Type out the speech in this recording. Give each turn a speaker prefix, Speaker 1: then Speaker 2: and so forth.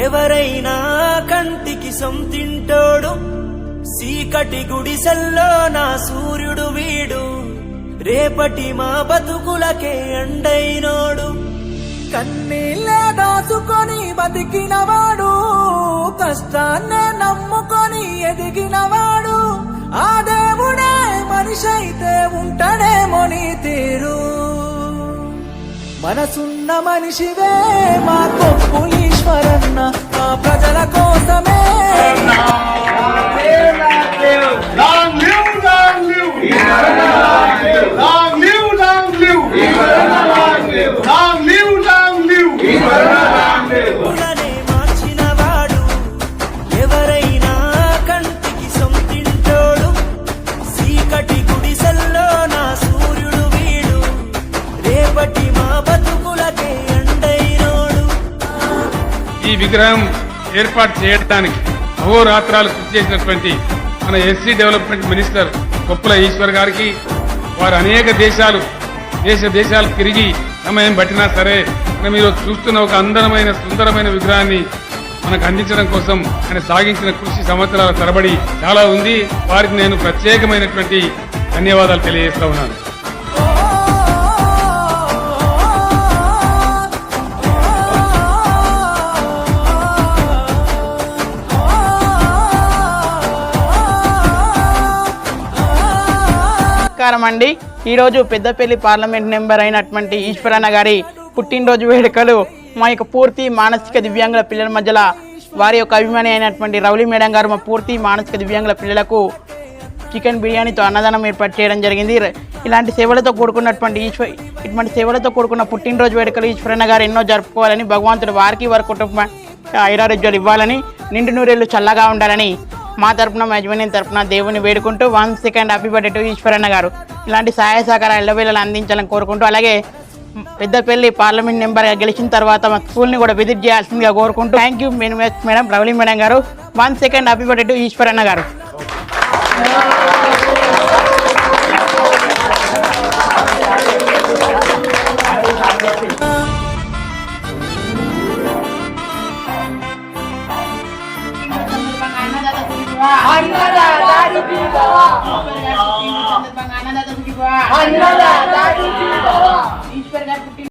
Speaker 1: ఎవరైనా కంటికి సొంతింటోడు, సీకటి గుడిసెల్లో నా సూర్యుడు వీడు, రేపటి మా బతుకులకే అండైనోడు.
Speaker 2: కన్నీళ్ళే దాచుకొని బతికినవాడు, కష్టాన్నే నమ్ముకొని ఎదిగినవాడు, ఆ దేవుడే మనిషి అయితే ఉంటాడేమో నీ తీరు. మనసున్న మనిషివే మా గొప్ప ఈశ్వరన్న, మా ప్రజల కోసమే.
Speaker 1: మార్చినవాడు, ఎవరైనా కంటికి సొంతింటోడు, సీకటి గుడిసెల్లో నా సూర్యుడు వీడు, రేపటి మా బతుకులకే అండైనోడు.
Speaker 3: ఈ విగ్రహం ఏర్పాటు చేయడానికి అహోరాత్రాలు కృషి చేసినటువంటి మన SC development minister Koppula Eshwar గారికి, వారు అనేక దేశాలు తిరిగి సమయం పట్టినా సరే మీరు చూస్తున్న ఒక అందమైన సుందరమైన విగ్రహాన్ని మనకు అందించడం కోసం ఆయన సాగించిన కృషి సంవత్సరాల తరబడి చాలా ఉంది. వారికి నేను ప్రత్యేకమైనటువంటి ధన్యవాదాలు తెలియజేస్తా ఉన్నాను.
Speaker 4: అండి ఈరోజు పెద్దపల్లి పార్లమెంట్ మెంబర్ అయినటువంటి ఈశ్వరన్న గారి పుట్టినరోజు వేడుకలు మా యొక్క పూర్తి మానసిక దివ్యాంగుల పిల్లల మధ్యలో వారి యొక్క అభిమాని అయినటువంటి రౌలి మేడం గారు మా పూర్తి మానసిక దివ్యాంగుల పిల్లలకు చికెన్ బిర్యానీతో అన్నదానం ఏర్పాటు చేయడం జరిగింది. ఇలాంటి సేవలతో కూడుకున్నటువంటి ఇటువంటి సేవలతో కూడుకున్న పుట్టినరోజు వేడుకలు ఈశ్వరన్న గారు ఎన్నో జరుపుకోవాలని, భగవంతుడు వారికి వారి కుటుంబ ఐరారోగ్యాలు ఇవ్వాలని, నిండు నూరేళ్లు చల్లగా ఉండాలని మా తరపున, మా యజమాని తరపున దేవుని వేడుకుంటూ 1 సెకండ్ హ్యాపీ బర్త్డే టు ఈశ్వరన్న గారు. ఇలాంటి సహాయ సహకారాలు ఎల్లవేళలా అందించాలని కోరుకుంటూ, అలాగే పెద్దపల్లి పార్లమెంట్ మెంబర్గా గెలిచిన తర్వాత మా స్కూల్ని కూడా విజిట్ చేయాల్సిందిగా కోరుకుంటూ, థ్యాంక్ యూ మేడం రౌలి మేడం గారు. 1 సెకండ్ హ్యాపీ బర్త్డే టు ఈశ్వరన్న గారు.
Speaker 2: అన్నదాత